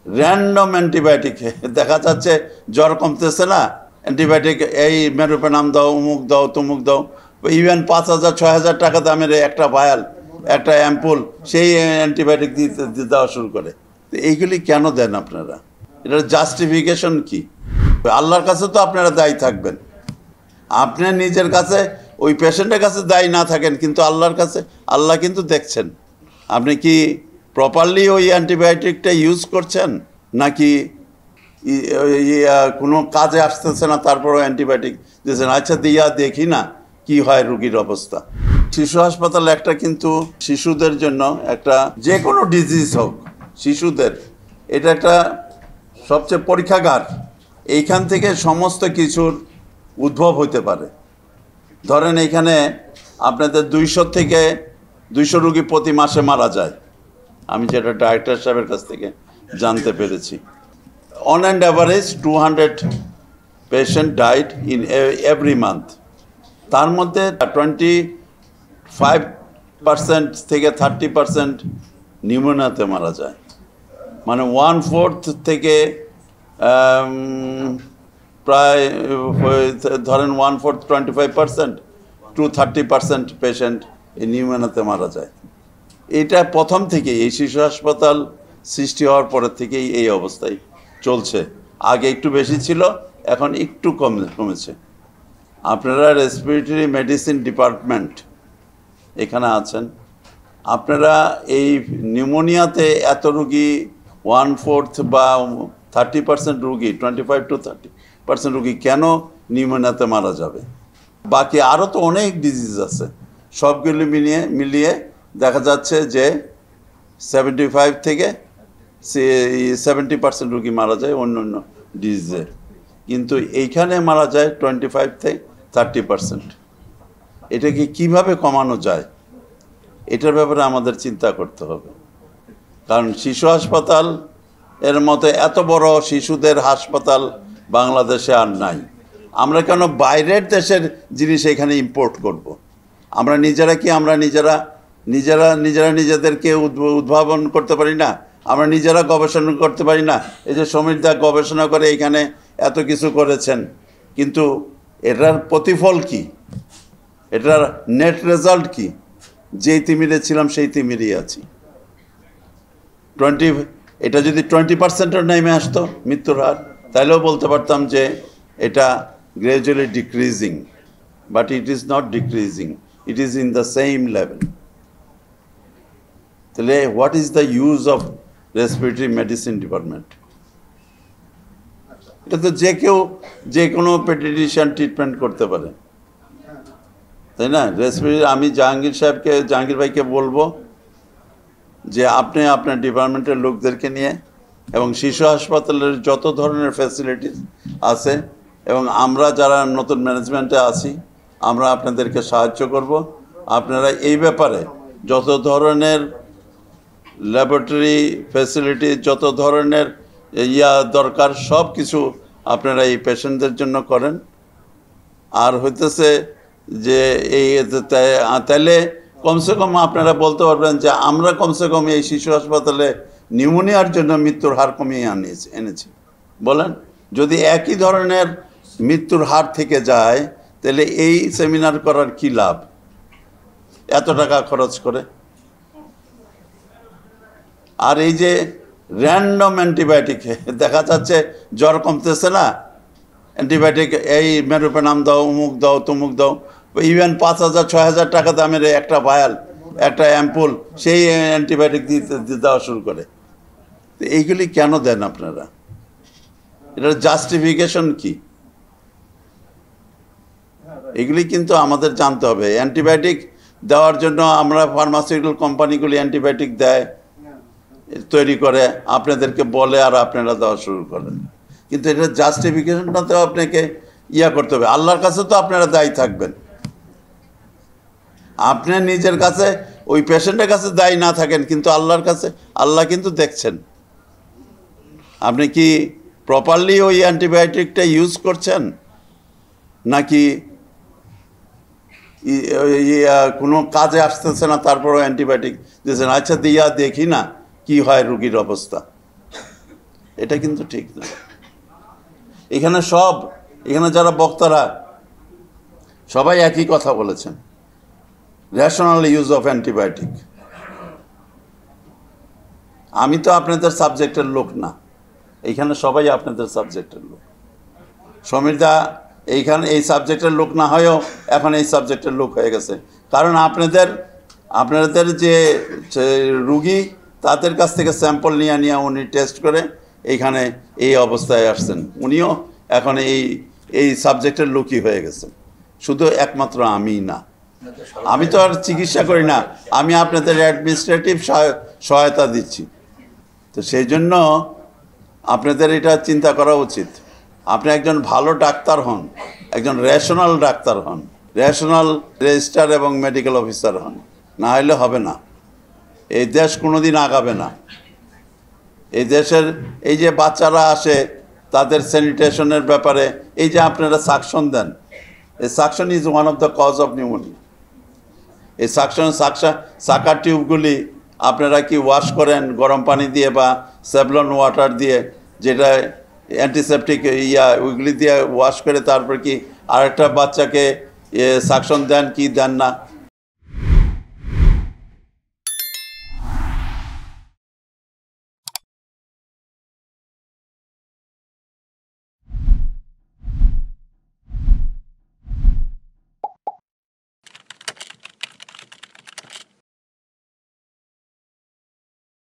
Random antibiotic দেখা যাচ্ছে জ্বর কমতেছে না, অ্যান্টিবায়োটিক এই মেরুপেনাম দাও, অমুক দাও, তমুক দাও, ইভেন 5,000 6,000 টাকা দামের একটা ভায়াল, একটা অ্যাম্পুল, সেই অ্যান্টিবায়োটিক দিতে দেওয়া শুরু করে। তো এইগুলি কেন দেন আপনারা? এটার জাস্টিফিকেশন কি? আল্লাহর কাছে তো আপনারা দায়ী থাকবেন। আপনি নিজের কাছে ওই পেশেন্টের কাছে দায়ী না থাকেন, কিন্তু আল্লাহর কাছে আল্লাহ কিন্তু দেখছেন আপনি কি প্রপারলি ওই অ্যান্টিবায়োটিকটা ইউজ করছেন, নাকি কোনো কাজে আসতেছে না তারপরও অ্যান্টিবায়োটিক দিয়েছেন। আচ্ছা, দিয়া দেখি না কি হয় রুগীর অবস্থা। শিশু হাসপাতাল একটা কিন্তু শিশুদের জন্য একটা, যে কোনো ডিজিজ হোক শিশুদের, এটা একটা সবচেয়ে পরীক্ষাগার। এইখান থেকে সমস্ত কিছুর উদ্ভব হতে পারে। ধরেন এখানে আপনাদের 200 থেকে 200 রুগী প্রতি মাসে মারা যায়, আমি যেটা ডাইরেক্টর সাহেবের কাছ থেকে জানতে পেরেছি। On and average 200 patient died in every month. তার মধ্যে 25% থেকে 30% নিউমোনিয়াতে মারা যায়। মানে 1/4 থেকে প্রায় ধরেন 1/4 25% to 30% পেশেন্ট এই নিউমোনিয়াতে মারা যায়। এটা প্রথম থেকেই, এই শিশু হাসপাতাল সৃষ্টি হওয়ার পরের থেকেই এই অবস্থায় চলছে। আগে একটু বেশি ছিল, এখন একটু কমেছে। আপনারা রেসপিরেটরি মেডিসিন ডিপার্টমেন্ট এখানে আছেন, আপনারা এই নিউমোনিয়াতে এত রুগী 1/4 বা 30% রুগী, 25 to 30% রুগী কেন নিউমোনিয়াতে মারা যাবে? বাকি আরও তো অনেক ডিজিজ আছে, সবগুলি মিলিয়ে দেখা যাচ্ছে যে 75 থেকে 70% রুগী মারা যায় অন্য অন্য ডিজিজে, কিন্তু এইখানে মারা যায় 25 থেকে 30%। এটাকে কিভাবে কমানো যায়, এটার ব্যাপারে আমাদের চিন্তা করতে হবে। কারণ শিশু হাসপাতাল এর মতো এত বড় শিশুদের হাসপাতাল বাংলাদেশে আর নাই। আমরা কেন বাইরের দেশের জিনিস এখানে ইম্পোর্ট করব? আমরা নিজেদেরকে উদ্ভাবন করতে পারি না? আমরা নিজেরা গবেষণা করতে পারি না? এই যে সমীর দা গবেষণা করে এখানে এত কিছু করেছেন, কিন্তু এটার প্রতিফল কি, এটার নেট রেজাল্ট কি? যেই তিমিরে ছিলাম সেই তিমিরই আছি। এটা যদি 20%-এর নেমে আসতো মৃত্যুর হার, তাহলেও বলতে পারতাম যে এটা gradually decreasing, but it is not decreasing, it is in the same level. তাহলে what is the use of respiratory medicine department? এটা তো যে কোনো পেডিয়াট্রিশিয়ান ট্রিটমেন্ট করতে পারে, তাই না? রেসপিরেটরি, আমি জাহাঙ্গীর ভাইকে বলবো যে আপনি আপনার ডিপার্টমেন্টের লোকদেরকে নিয়ে এবং শিশু হাসপাতালের যত ধরনের ফ্যাসিলিটিস আছে, এবং আমরা যারা নতুন ম্যানেজমেন্টে আছি আমরা আপনাদেরকে সাহায্য করব। আপনারা এই ব্যাপারে যত ধরনের ল্যাবরেটরি ফ্যাসিলিটি, যত ধরনের দরকার, সব কিছু আপনারা এই পেশেন্টদের জন্য করেন। আর হইতেছে যে এই তাহলে কমসে কম আপনারা বলতে পারবেন যে আমরা কমসে কম এই শিশু হাসপাতালে নিউমোনিয়ার জন্য মৃত্যুর হার কমিয়ে এনেছি। বলেন, যদি একই ধরনের মৃত্যুর হার থেকে যায় তাহলে এই সেমিনার করার কি লাভ, এত টাকা খরচ করে? আর এই যে র্যান্ডম অ্যান্টিবায়োটিক দেখা যাচ্ছে জ্বর কমতেছে না, অ্যান্টিবায়োটিক এই মেরুপেনাম দাও, অমুক দাও, তমুক দাও, ইভেন 5,000 6,000 টাকা দামের একটা ভায়াল, একটা অ্যাম্পুল, সেই অ্যান্টিবায়োটিক দিতে দেওয়া শুরু করে। তো এইগুলি কেন দেন আপনারা? এটার জাস্টিফিকেশন কি? এগুলি কিন্তু আমাদের জানতে হবে। অ্যান্টিবায়োটিক দেওয়ার জন্য আমরা ফার্মাসিউটিক্যাল কোম্পানিগুলি অ্যান্টিবায়োটিক দেয়, তৈরি করে, আপনাদেরকে বলে, আর আপনারা দেওয়া শুরু করেন। কিন্তু এটার জাস্টিফিকেশনটাতেও আপনাকে করতে হবে। আল্লাহর কাছে তো আপনারা দায়ী থাকবেন। আপনি নিজের কাছে ওই পেশেন্টের কাছে দায়ী না থাকেন, কিন্তু আল্লাহর কাছে আল্লাহ কিন্তু দেখছেন আপনি কি প্রপারলি ওই অ্যান্টিবায়োটিকটা ইউজ করছেন, নাকি কোনো কাজে আসতেছে না তারপরও অ্যান্টিবায়োটিক দিয়েছেন। আচ্ছা, দিয়া দেখি না কি হয় রুগীর অবস্থা। এটা কিন্তু ঠিক না। এখানে যারা বক্তারা সবাই একই কথা বলেছেন, রেশনাল ইউজ অফ অ্যান্টিবায়োটিক। আমি তো আপনাদের সাবজেক্টের লোক না, এইখানে সবাই আপনাদের সাবজেক্টের লোক। সমীরদা এই সাবজেক্টের লোক না হয়েও এখন এই সাবজেক্টের লোক হয়ে গেছে, কারণ আপনাদের যে রুগী তাদের কাছ থেকে স্যাম্পল নিয়ে উনি টেস্ট করে এইখানে এই অবস্থায় আসছেন। উনিও এখন এই সাবজেক্টের লোকই হয়ে গেছেন, শুধু একমাত্র আমি না। আমি তো আর চিকিৎসা করি না, আমি আপনাদের অ্যাডমিনিস্ট্রেটিভ সহায়তা দিচ্ছি। তো সেই জন্য আপনাদের এটা চিন্তা করা উচিত। আপনি একজন ভালো ডাক্তার হন, একজন রেশনাল ডাক্তার হন, রেশনাল রেজিস্ট্রার এবং মেডিকেল অফিসার হন, না হলে হবে না। এই দেশ কোনোদিন আগাবে না। এই দেশের এই যে বাচ্চারা আসে তাদের স্যানিটেশনের ব্যাপারে এই যে আপনারা সাকশন দেন, এই suction is one of the cause of pneumonia. এই সাকার টিউবগুলি আপনারা কি ওয়াশ করেন গরম পানি দিয়ে বা সেভলন ওয়াটার দিয়ে, যেটা অ্যান্টিসেপটিক ওইগুলি দিয়ে ওয়াশ করে তারপর কি আরেকটা বাচ্চাকে সাকশন দেন কি দেন না?